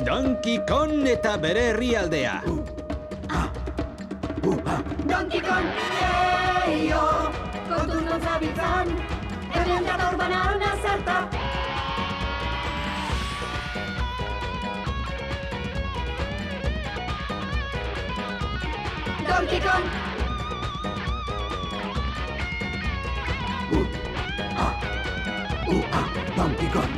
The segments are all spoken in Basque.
Donkey Kong eta bere herrialdea. Donkey Kong, eio, kontuz non zabiltzan, hemen dator banana zerta. Donkey Kong! Donkey Kong.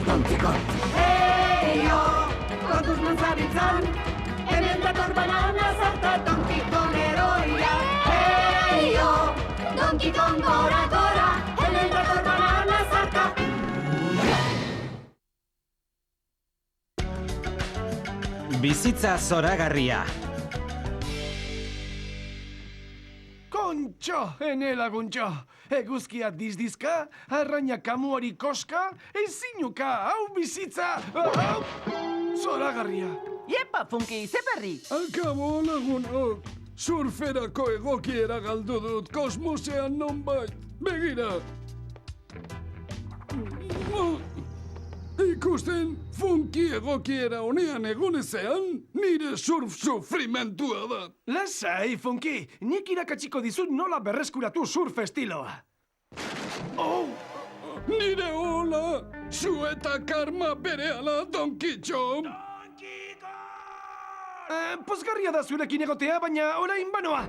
Donkey Kong. Eio, kontuz non zabiltzan, hemen dator banana zerta. Donkey Kong heroia. Eio, Donkey Kong gora gora, hemen dator banana zerta. Bizitza zoragarria. Kontxo, ene laguntxo. Eguzkia dizdizka, arraina kamuari koska, ezinuka, hau bizitza, hau zoragarria. Iepa, Funky, ze berri? Akabo lagunok. Surferako egokiera galdu dut kosmosean nonbait. Begira. Ikusten, Funky egokiera honean egonezean, nire surf sufrimentua da. Lasai, Funky, nik irakatsiko dizut nola berreskuratu surf estiloa. Oh! Nire hola, zu eta karma berehala, Donkey Kong. Pozgarria da zurekin egotea, baina orain banoa.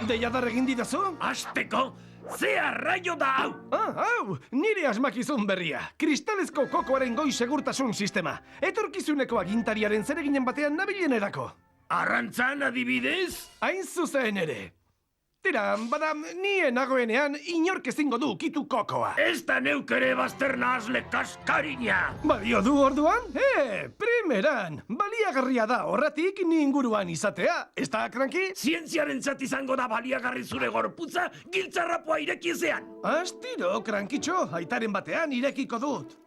Deiadar egin didazu? Azteko, ze arraio da hau! Hau, nire asmakizun berria. Kristalezko kokoaren goi segurtasun sistema. Etorkizuneko agintariaren zereginen batean nabilenerako. Arrantzan adibidez? Hain zuzen ere. Tira, bada, nien nagoenean inork ezingo du kitu kokoa. Ez da neuk ere bazterna azle kaskarina! Balio du orduan? Primeran! Baliagarria da horratik ni inguruan izatea. Ez da, Cranky? Zientziaren zat izango da baliagarri zure gorputza giltzarrapoa irekiezean! Astiro, Crankitxo, aitaren batean irekiko dut.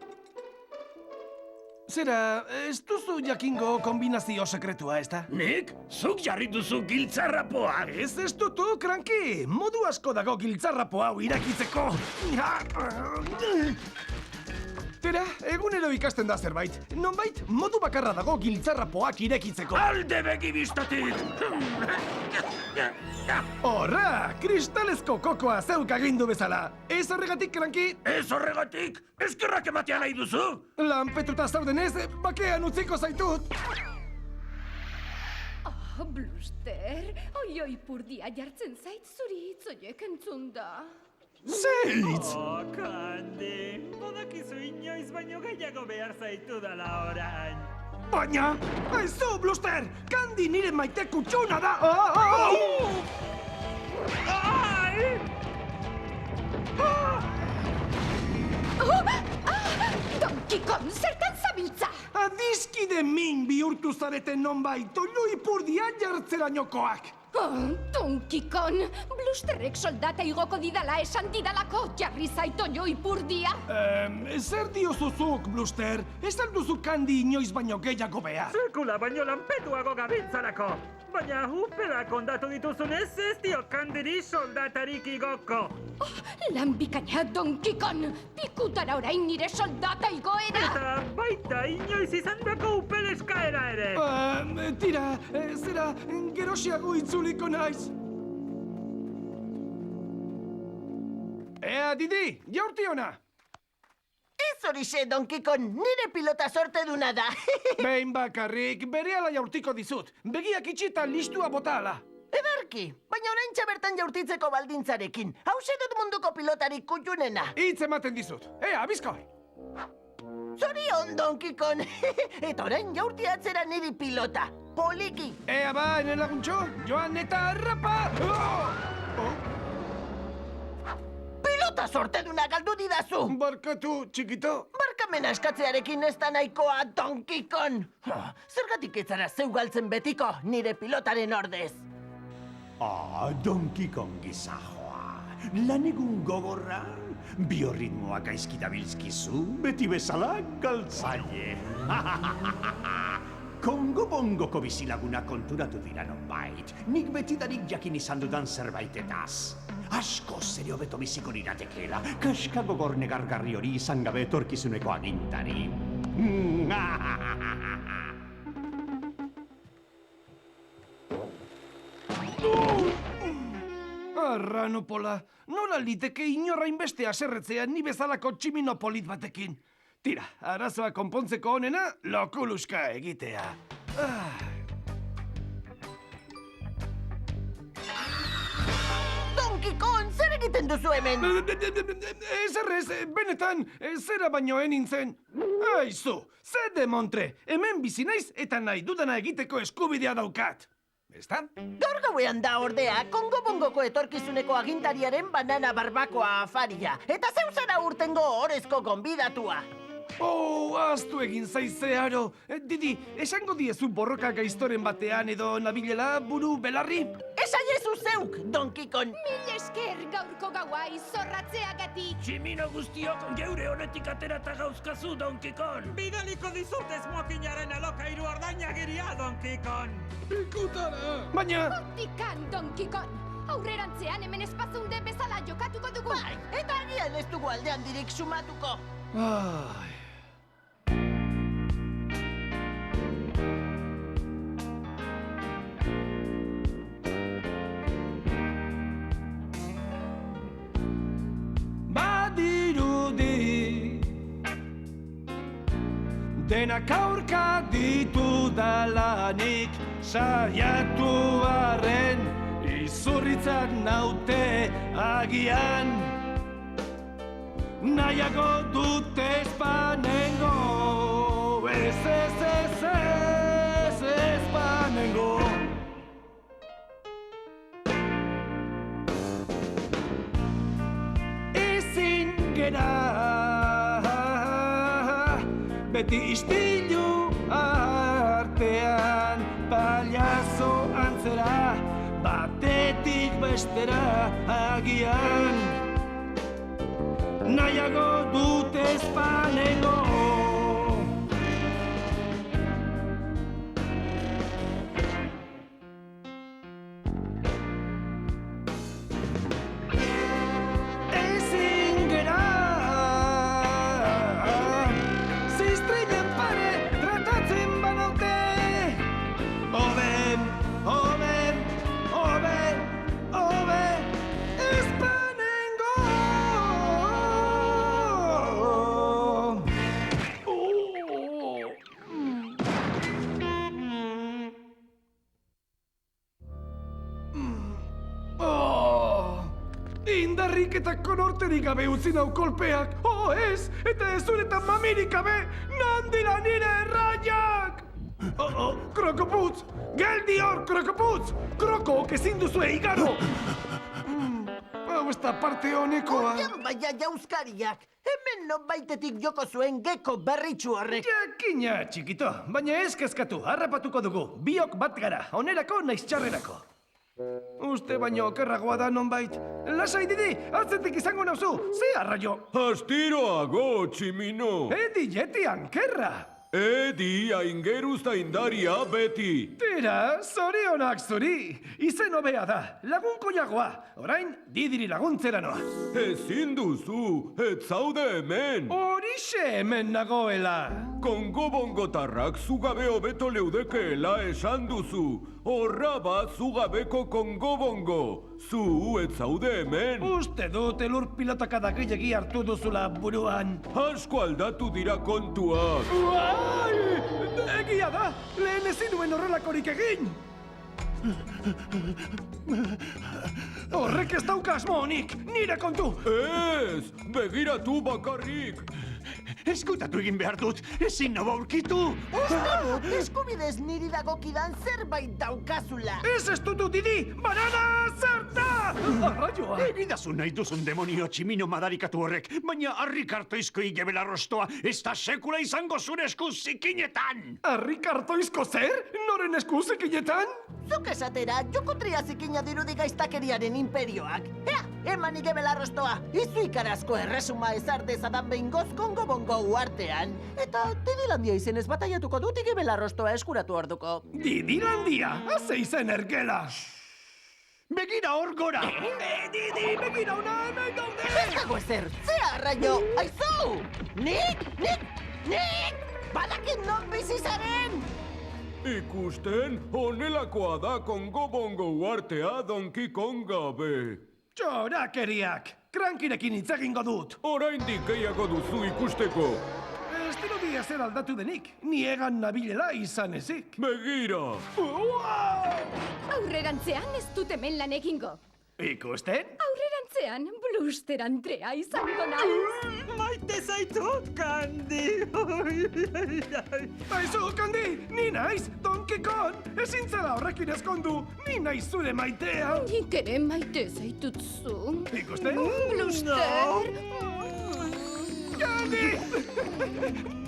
Zera, ez duzu jakingo kombinazio sekretua, ez da? Nik? Zuk jarri duzu giltzarrapoa! Ez dutu, Cranky! Modu asko dago giltzarrapo hau irakitzeko! Tera, egunero ikasten da zerbait. Nonbait, modu bakarra dago giltzarrapoak irekitzeko. Alde begi bistatik! Horra, kristalezko kokoa zeuk agindu bezala. Ez horregatik, Cranky? Ez horregatik, eskerrak ematea nahi duzu? Lanpetuta zaudenez, bakean utziko zaitut. Oh, Bluster, oi purdia jartzen zait zuri hitzoiek entzunda. Zeitz! Oh, Kandi, badakizu inoiz baino gehiago behar zaitu dala orain. Baina, aizu, Bluster! Kandi nire maite kutsuna da! Donkey Kong, zertan zabiltza? Adiskide min bihurtu zareten nonbait, oiloi purdia jartzerainokoak! Donkey Kong, Blusterrek soldata igoko didala esan didalako, jarri zait oio ipurdia. Zer diozuzuk, Bluster? Ez duzu Kandi inoiz baino gehiago behar. Sekula baino lanpetuago gabiltzarako. Baina uperak ondatu dituzunez ez dio Kandiri soldatarik igoko. Lan bikaina, Donkey Kong, pikutara orain nire soldata igoera. Eta baita inoiz izan dako upel eskaera ere. Tira, zera, gerosiago itzuliko naiz. Ea, Didi, jaurti ona! Ez horixe, Donkey Kong, nire pilota sorte duna da. Behin bakarrik, berehala jaurtiko dizut. Begiak itxita listua bota ala. Ederki, baina oraintxe bertan jaurtitzeko baldintzarekin. Hauxe dut munduko pilotarik kutxunena. Hitz ematen dizut. Ea, bizkoi! Zorion, Donkey Kong. Eta orain jaurti atzera niri pilota. Poliki. Ea ba, enen laguntxo, joan eta rapa! Pilota sorte duna galdu didazu. Barkatu, txikito. Barkamena eskatzearekin ez da nahikoa, Donkey Kong. Zergatik ez zara zeu galtzen betiko nire pilotaren ordez. Donkey Kong gizajoa. Lan egun gogorra, Biorritmoa gaizki dabilzkizu, beti bezala galtzaile. Kongo-bongoko bizilaguna konturatu dira nonbait. Nik betidanik jakin izan dudan zerbaitetaz. Asko serio beto biziko niratekeela, kaska gogor negargarri hori izan gabe etorkizuneko agintari. Arranopola, nola liteke inorra inbeste aserretzea ni bezalako tximinopolit batekin? Tira, arazoa konpontzeko honena, lokuluska egitea. Donkey Kong, zer egiten duzu hemen? Ezerrez, benetan, zera baino nintzen. Aizu, ze demontre, hemen bizi naiz eta nahi dudana egiteko eskubidea daukat. Ezta? Gaur gauean da ordea, Kongo-bongoko etorkizuneko agintariaren banana barbakoa afaria. Eta zeu zara urtengo orezko gonbidatua. Ahaztu egin zaizearo. Didi, esango diezu borroka gaiztoren batean edo nabilela buru belarri? Esaiezu zeuk, Donkey Kong. Mil esker gaurko gaua izorratzeagatik. Tximino guztiok geure honetik aterata gauzkazu, Donkey Kong. Bidaliko dizutez mokinaren alokairu ordainagiria, Donkey Kong. Pikutara! Baina... Hortikan, Donkey Kong. Aurrerantzean hemen espazunde bezala jokatuko dugu. Bai, eta agian ez dugu aldean dirik sumatuko. Ai... Badirudi denak aurka ditudalanik saiatu arren izurritzak naute agian nahiago dut ezpanengo ez ezpanengo. Ezin gera beti istilu artean paliazo antzera batetik bestera agian nahiago dut ezpanengo. Ezin gera ziztrilen pare tratatzen banaute hobe ezpanengo. Indarrik eta konorterik gabe utzi nau kolpeak. Ez, eta ez uretan mamirik gabe, nandila nire erraiak! Krokoputz! Geldi hor, Krokoputz! Krokok ezin duzue igaro! Hau ez da parte honekoa. Oian baina jauzkariak, hemen nonbaitetik joko zuen geko berritxu horrek. Jakina, txikito, baina ez kezkatu, harrapatuko dugu. Biok bat gara, onerako naiz txarrerako. Uste baino okerragoa da nonbait. Lasai Didi, atzetik izango nauzu, ze arraio? Astiroago, Tximino! Edi jeti ankerra! Edi aingeruz da indaria beti! Tira, zorionak zuri! Izen hobea da, lagunkoiagoa. Orain, Didiri laguntzera noa. Ezin duzu, ez zaude hemen! Horixe hemen nagoela! Kongo-bongotarrak zugabe hobeto leudekeela esan duzu. Horra bat zugabeko Kongo-bongo. Zu ez zaude hemen. Uste dut elur pilotaka gehiegi hartu duzula buruan. Asko aldatu dira kontuak. Egia da, lehen ezin nuen horrelakorik egin. Horrek ez dauka asmo honik, nire kontu. Ez, begiratu bakarrik. Eskutatu egin behar dut, ezin noba aurkitu. Uste dut, eskubidez niri dagokidan zerbait daukazula. Ez dutu Didi, banana zerta! Arraioa! Egidazu nahi duzun demonio Tximino madarikatu horrek, baina harrikartoizko igebelarrostoa ez da sekula izango zure esku zikinetan! Harrikartoizko zer? Noren esku zikinetan? Zuk esatera, joko triazikina dirudi gaiztakeriaren imperioak. Ea, emanik ebelarrostoa, izu ikarazko erresuma ezar dezadan behingoz Kongo-Bongo uartean. Eta Didilandia izenez bataiatuko dut igebelarrostoa eskuratu orduko. Didilandia, haze izen ergela! Begira hor gora! Didi, begira ona hemen gaude! Ez dago ezer, zea arraio, aizu! Nik! Badakit non bizi zaren! Ikusten, honelakoa da Kongo-Bongo uartea Donkey Kong gabe. Txorakeriak! Krankirekin hitz egingo dut! Oraindik gehiago duzu ikusteko. Ez dirudia zer aldatu denik, niegan nabilela izan ezik. Begira! Aurrerantzean ez dut hemen lan egingo. Ikusten? Aurrerantzean Bluster Andrea izango naiz. Maite zaitut, Kandi! Aizu, Kandi, ni naiz, Donkey Kong! Ezin zara horrekin ezkondu, ni naiz zure maitea! Nik ere maite zaitut zu. Ikusten? Bluster! Kandi!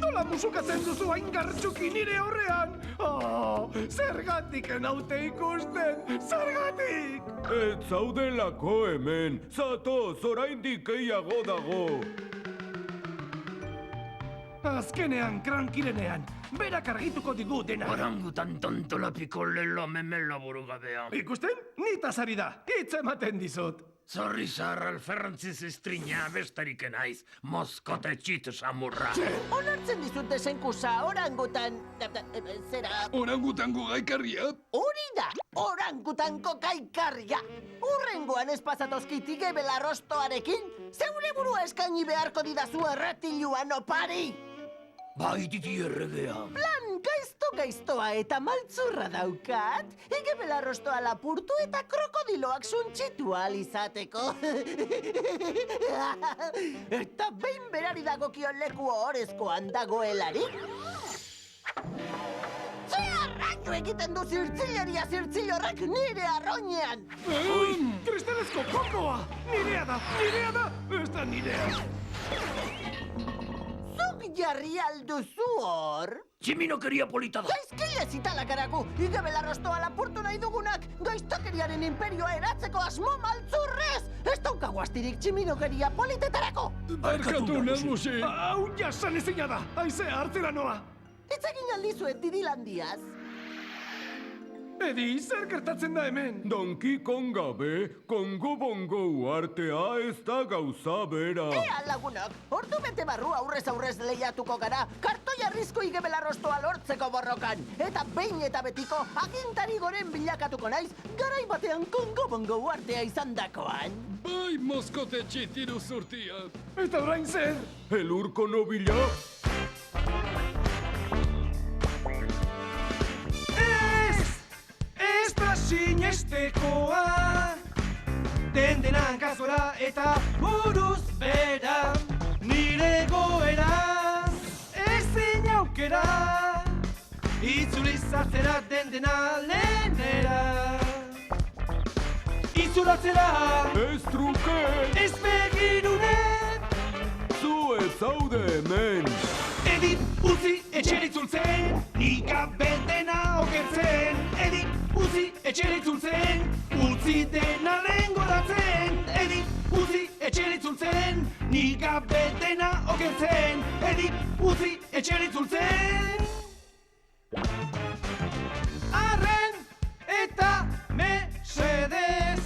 Nola musukatzen duzu hain gartxuki nire horrean? Oh, zergatik enaute ikusten, zergatik! Ez zaudelako hemen, zatoz oraindik gehiago dago. Azkenean, krankirenean, berak argituko digu dena. Orangutan tontolapiko lelo memela burugabea. Ikusten? Nitaz ari da, hitz ematen dizut. Zorri zahar alferrantziz estrina bestarik naiz, moskote txit samurra. Onartzen dizut desenkusa, orangutan... Zera... Orangutango gaikarria? Hori da, orangutanko gaikarria! Urrengoan espazatozkitik ebelarrostoarekin, zeure burua eskaini beharko didazu erretiluan opari! Bai, Didi erregea. Plan gaiztoa eta maltzurra daukat, igebelarrostoa lapurtu eta krokodiloak suntxitu alizateko. Eta behin berari dagokion leku ohorezkoan dagoelarik, ze arraino egiten du zirtzilleria zirtzillorrak nire arroinean! Kristalezko kokoa! Nirea da! Ez da nirea! Zuk jarri alduzu hor? Tximinokeria polita da. Gaizkile zitalakaraku, igebelarrostoa lapurtu nahi dugunak, gaiztokeriaren imperioa eratzeko asmo maltzurrez! Ez daukagu astirik tximinokeria politetarako! Barkatu, nagusi! Hau jasan ezina da! Aizea hartzera noa! Hitz egin aldizuet Didilandiaz. Edi, zer gertatzen da hemen? Donkey Kong gabe, Kongo-Bongo uartea ez da gauza bera. Ea lagunok, ordu bete barru aurrez lehiatuko gara, kartoi arrizko igebelarrostoa lortzeko borrokan. Eta behin eta betiko, agintari goren bilakatuko naiz, garai batean Kongo-Bongo uartea izandakoan. Bai, moskote txitiru zurtia. Eta orain zer? Elurko nobila? Ez da sinestekoa, dendenan kazora eta buruz bera, nire goera, ezin aukera, itzulizartzera dendena lehenera. Itzulatzera, Ez truke, ez begirune, zu ez zaude hemen. Edit, utzi, etxeritzultzen, nik abetena okertzen. Edit, utzi, etxeritzultzen, utzi dena lengoratzen. Edit, utzi, etxeritzultzen, nik abetena okertzen. Edit, utzi, etxeritzultzen. Arren eta mesedez,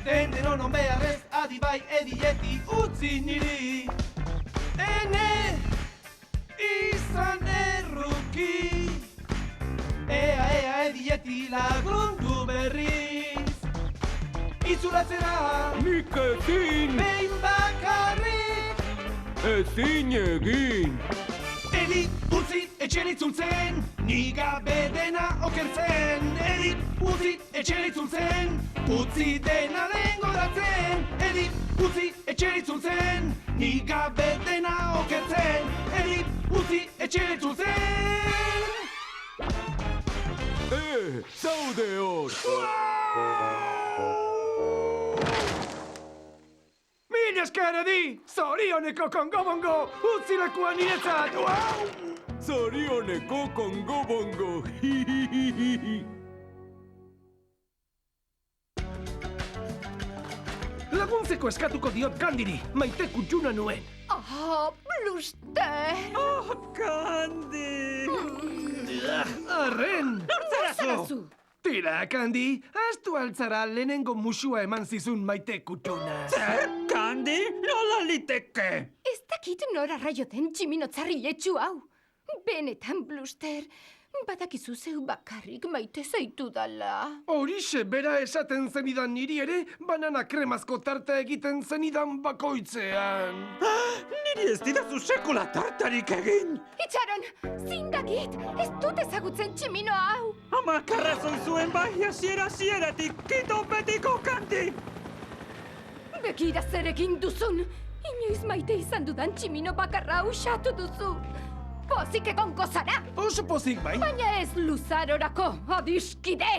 den denon beharrez, adibai edieti utzi niri. Ene izan erruki, ea edieti lagundu berriz. Itzulatzera, Nik ezin, behin bakarrik. ezin egin. Edi, utzi, etxeritzultzen, niga bedena okertzen. Edi, utzi, etxeritzultzen, utzi dena lengoratzen. Edi, utzi, etxeritzultzen, niga bedena okertzen. Edi, utzi, etxeritzultzen. Zaude hor. Mila esker, Edi! Zorioneko Kongo-Bongo! Utzi lekua niretzat! Zorioneko Kongo-Bongo. laguntzeko eskatuko diot Candiri, maite kutxuna nuen. Oh, Bluster! Oh, Candy! Arren! Zarazu! Tira, Candy, astu altzara lehenengo musua eman zizun maite kutxuna. Zer, Candy? Nola liteke? Ez dakit nora raioten tximinotzarriletsu hau. Benetan, Bluster, badakizu zeu bakarrik maite zaitu dala. Horixe bera esaten zenidan niri ere, banana kremazko tarta egiten zenidan bakoitzean. Niri ez didazu sekula tartarik egin! Itxaron, zindakit, ez dut ezagutzen tximino hau. Amak arrazoi zuen bai hasieratik kito betiko, Candy! Begira zer egin duzun. Inoiz maite izan dudan tximino bakarra usatu duzu. Pozik egongo zara! Oso pozik bai? Baina ez luzarorako, adiskide!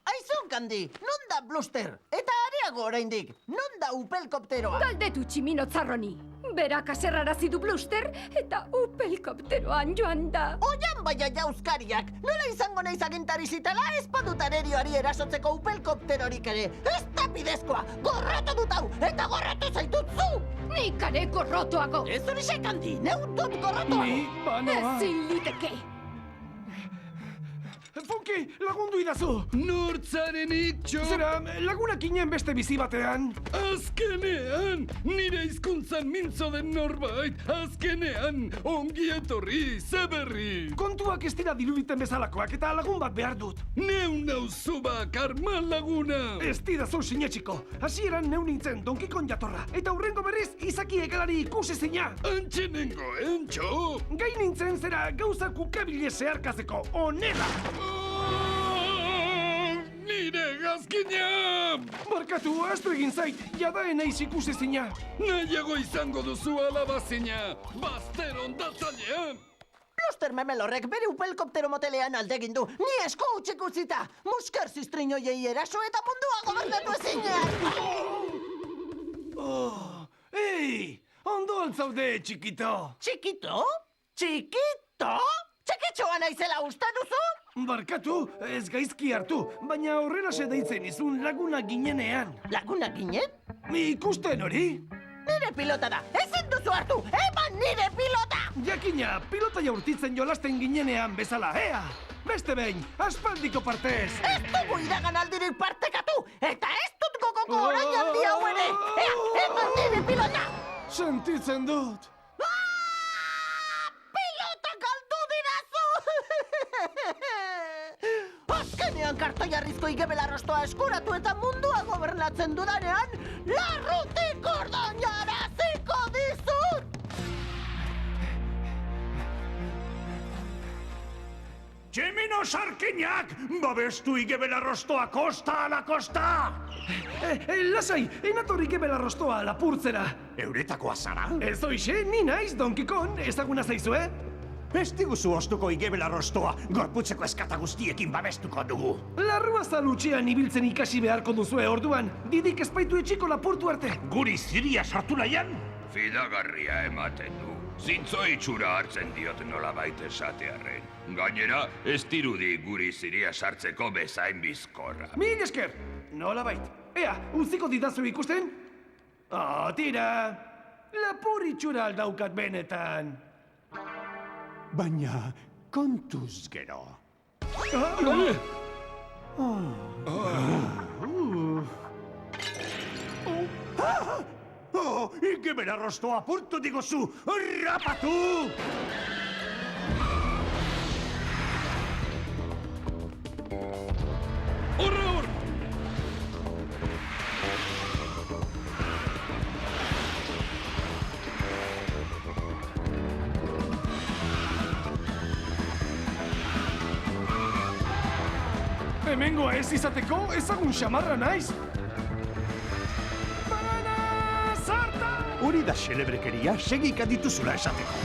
Aizun, Candy, non da Bluster? Eta areago oraindik, non da upelkopteroa? Galdetu tximino tzarroni. Berak aserrarazi du Bluster eta upelkopteroan joan da. Oian baina jauzkariak, nola izango naiz agintari zitela ez badut arerioari erasotzeko upelkopterorik ere. Ez da bidezkoa, gorrotu dut hau, eta gorrotu zaitut zu! Nik are gorrotuago! Ez horixe, Candy, neutut gorrotuago! Ni, banoa. Ezin liteke! Funky, lagundu idazu! Nortzaren itxo! Zera, lagunak inen beste bizi batean. Azkenean, nire hizkuntzan mintzo den norbait, azkenean, ongi etorri, zeberri! Kontuak ez dira diruditen bezalakoak eta lagun bat behar dut. Neu nauzu bakar laguna! Ez didazu sinetxiko. Hasieran neu nintzen Donkey Kong jatorra. Eta hurrengo berriz, izaki egalari ikusi zina. Antxenengo, entxo! Gai nintzen zera gauza kukabile zeharkazeko, onela! Nire gazkina! Barkatu, astu egin zait, jadaen eiz ikusi zina. Nahiago izango duzu alabazina, bazter ondatzailean! Bluster memelorrek bere upelkoptero motelean alde egin du, ni esko utxik utzita! Musker ziztrinoiei eraso eta mundua gobernatu ezinean! Ei, ondo altzaude, txikito! Txikito? Txikito? Txikitxoa naizela uste duzu? Barkatu, ez gaizki hartu, baina horrelaxe deitzen izun laguna ginenean. Laguna ginen? Ikusten hori? Nire pilota da, ezin duzu hartu, eman nire pilota! Jakina, pilota jaurtitzen jolasten ginenean bezala, ea! Beste behin, aspaldiko partez! Ez dugu iragan aldirik partekatu, eta ez dut gogoko orain handi hau ere! Ea, eman nire pilota! Sentitzen dut! Pilota galdu dirazu! Azkenean kartoiarrizko igebelarrostoa eskuratu eta mundua gobernatzen dudanean, larrutik ordoinaraziko dizut! Tximino sarkinak, babestu igebelarrostoa kosta ala kosta! Lasai, enatorrik ebelarrostoa lapurtzera. Euretakoa zara? Ez oixe, ni naiz, Donkey Kong, ezaguna zaizue? Bestiguzu ostuko igebelarrostoa, gorputzeko eskata guztiekin babestuko dugu. Larrua zalutxean ibiltzen ikasi beharko duzue orduan, didik espaitu etxiko lapurtu arte. Guri ziria sartu nahian? Fidagarria ematen du. Zintzo itxura hartzen diot nolabait esatearren. Gainera, ez dirudi guri ziria sartzeko bezain bizkorra. Mil esker, nolabait. Ea, utziko didazu ikusten? Tira, lapur itxura aldaukat benetan. Baina, kontuz gero. Igebelarrostoa apurtu diguzu, rapatu! Horra hor! Hemengoa ez izateko, ezagun xamarra naiz. Banana sarta! Hori da xelebrekeria, segika dituzula esateko.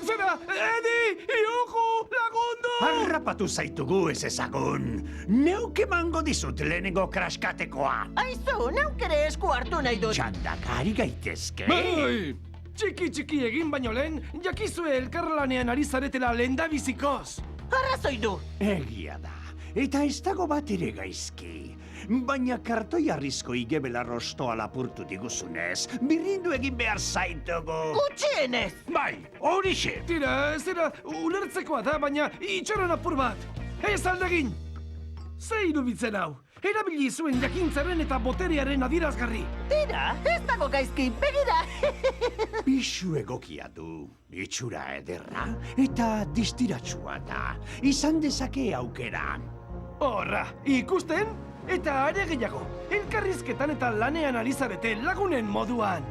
Zera, Edi, iuju, lagundu! Harrapatu zaitugu ez ezagun. Neuk emango dizut lehenengo kraskatekoa. Aizu, neuk ere esku hartu nahi dut. Txandakari gaitezke. Bai! Txiki egin baino lehen, jakizue elkarlanean ari zaretela lehendabizikoz. Arrazoi du! Egia da, eta ez dago bat ere gaizki. Baina kartoi arrizko igebelarrostoa lapurtu diguzunez, birrindu egin behar zaitugu. Gutxienez! Bai, horixe! Tira, zera, ulertzekoa da, baina itxaron apur bat. Ez aldegin! Ze iruditzen hau? Erabili zuen jakintzaren eta boterearen adierazgarri. Tira, ez dago gaizki, begira! Pisu egokia du, itxura ederra, eta distiratsua da. Izan dezake aukera. Horra, ikusten? Eta are gehiago, elkarrizketan eta lanean ari zarete lagunen moduan.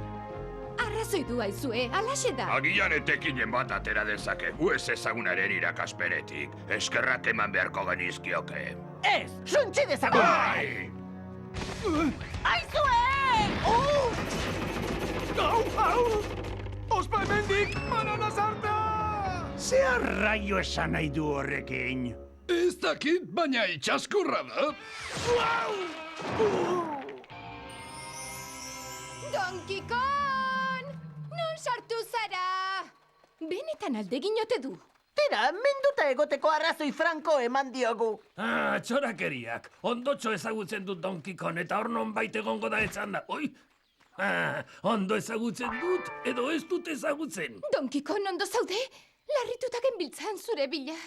Arrazoi du aizue, alaxe da. Agian etekinen bat atera dezake, ez ezagunaren irakasperetik. Eskerrak eman beharko genizkioke. Ez, suntsi dezagun! Bai! Aizue! Au! Ospa hemendik, banana sarta! Ze arraio esan nahi du horrekin? Ez dakit, baina itxaskurra da. Donkey Kong! Non sartu zara? Benetan aldegin ote du. Tira, menduta egoteko arrazoi franko eman diogu. Txorakeriak. Ondotxo ezagutzen dut Donkey Kong eta hor non baita egongo da esan da. Oi? Ondo ezagutzen dut edo ez dut ezagutzen. Donkey Kong ondo zaude? Larrituta genbiltzan zure bila.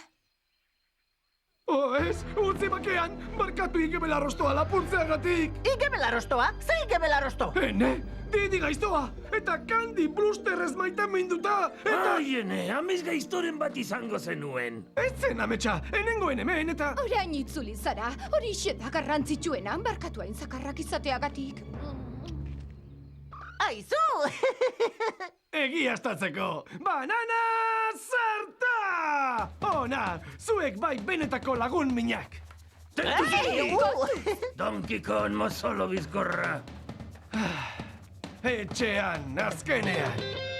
Ez, utzi bakean, barkatu igebelarrostoa lapurtzeagatik. Igebelarrostoa? Ze igebelarrosto? Ene, Didi gaiztoa, eta Candy Blusterrez maite minduta, eta... Aiene, amez gaiztoren bat izango zenuen. Ez zen ametsa, enengoen hemen, eta... Orain itzuli zara, hori da garrantzitsuena, barkatu hain zakarrak izateagatik. Aizu! Egiaztatzeko, banana sarta! Ona, zuek bai benetako lagun minak. Donkey Kong mozolo bizkorra. Etxean, azkenean.